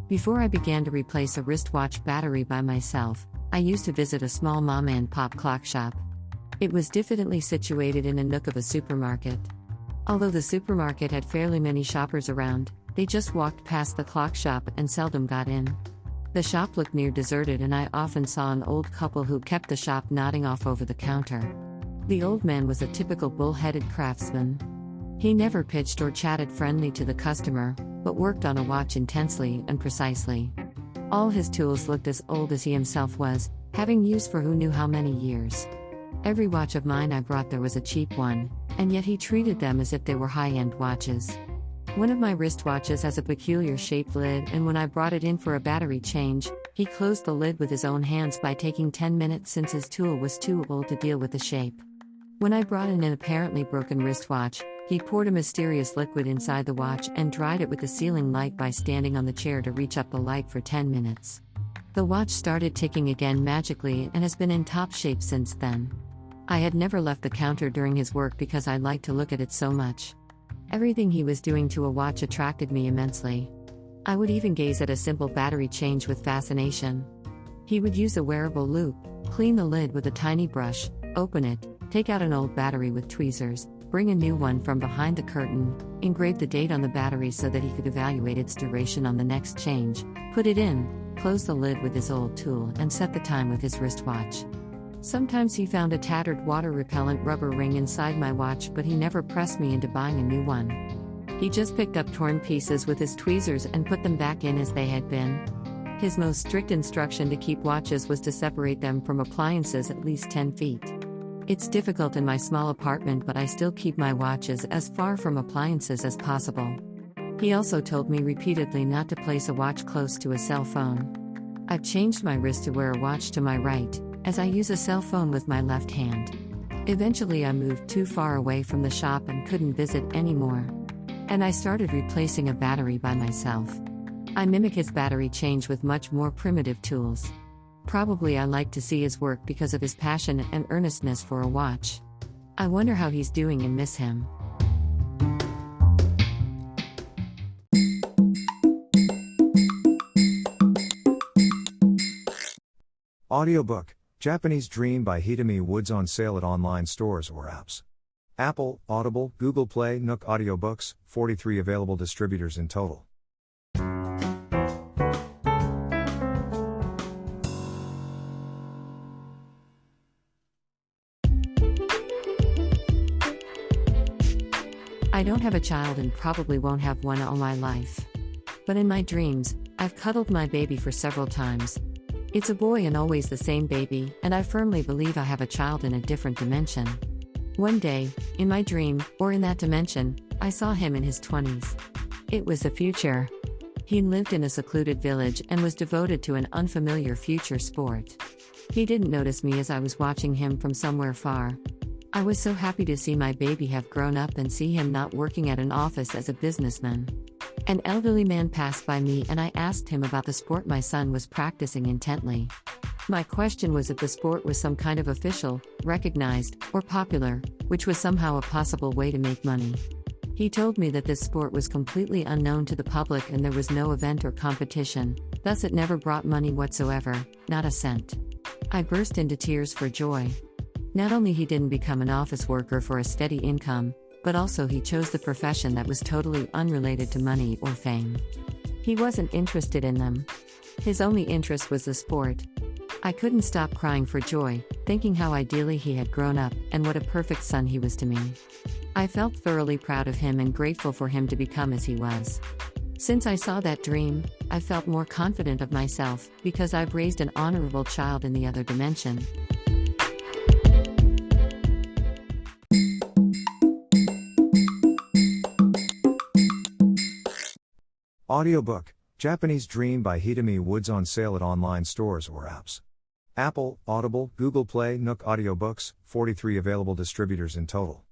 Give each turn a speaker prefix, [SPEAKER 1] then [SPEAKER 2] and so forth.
[SPEAKER 1] Before I began to replace a wristwatch battery by myself, I used to visit a small mom-and-pop clock shop. It was diffidently situated in a nook of a supermarket. Although the supermarket had fairly many shoppers around, they just walked past the clock shop and seldom got in. The shop looked near deserted, and I often saw an old couple who kept the shop nodding off over the counter. The old man was a typical bull-headed craftsman. He never pitched or chatted friendly to the customer, but worked on a watch intensely and precisely. All his tools looked as old as he himself was, having used for who knew how many years. Every watch of mine I brought there was a cheap one, and yet he treated them as if they were high-end watches. One of my wristwatches has a peculiar shaped lid, and when I brought it in for a battery change, he closed the lid with his own hands by taking 10 minutes since his tool was too old to deal with the shape. When I brought in an apparently broken wristwatch, he poured a mysterious liquid inside the watch and dried it with the ceiling light by standing on the chair to reach up the light for 10 minutes. The watch started ticking again magically and has been in top shape since then. I had never left the counter during his work because I liked to look at it so much. Everything he was doing to a watch attracted me immensely. I would even gaze at a simple battery change with fascination. He would use a wearable loop, clean the lid with a tiny brush, open it, take out an old battery with tweezers, bring a new one from behind the curtain, engrave the date on the battery so that he could evaluate its duration on the next change, put it in, close the lid with his old tool, and set the time with his wristwatch. Sometimes he found a tattered water-repellent rubber ring inside my watch, but he never pressed me into buying a new one. He just picked up torn pieces with his tweezers and put them back in as they had been. His most strict instruction to keep watches was to separate them from appliances at least 10 feet. It's difficult in my small apartment, but I still keep my watches as far from appliances as possible. He also told me repeatedly not to place a watch close to a cell phone. I've changed my wrist to wear a watch to my right, as I use a cell phone with my left hand. Eventually I moved too far away from the shop and couldn't visit anymore. And I started replacing a battery by myself. I mimic his battery change with much more primitive tools. Probably I like to see his work because of his passion and earnestness for a watch. I wonder how he's doing and miss him.
[SPEAKER 2] Audiobook, Japanese Dream by Hitomi Woods, on sale at online stores or apps. Apple, Audible, Google Play, Nook Audiobooks, 43 available distributors in total.
[SPEAKER 1] I don't have a child and probably won't have one all my life. But in my dreams, I've cuddled my baby for several times. It's a boy and always the same baby, and I firmly believe I have a child in a different dimension. One day, in my dream, or in that dimension, I saw him in his 20s. It was the future. He lived in a secluded village and was devoted to an unfamiliar future sport. He didn't notice me as I was watching him from somewhere far. I was so happy to see my baby have grown up and see him not working at an office as a businessman. An elderly man passed by me and I asked him about the sport my son was practicing intently. My question was if the sport was some kind of official, recognized, or popular, which was somehow a possible way to make money. He told me that this sport was completely unknown to the public and there was no event or competition, thus it never brought money whatsoever, not a cent. I burst into tears for joy. Not only he didn't become an office worker for a steady income, but also he chose the profession that was totally unrelated to money or fame. He wasn't interested in them. His only interest was the sport. I couldn't stop crying for joy, thinking how ideally he had grown up and what a perfect son he was to me. I felt thoroughly proud of him and grateful for him to become as he was. Since I saw that dream, I felt more confident of myself because I've raised an honorable child in the other dimension.
[SPEAKER 2] Audiobook, Japanese Dream by Hitomi Woods, on sale at online stores or apps. Apple, Audible, Google Play, Nook Audiobooks, 43 available distributors in total.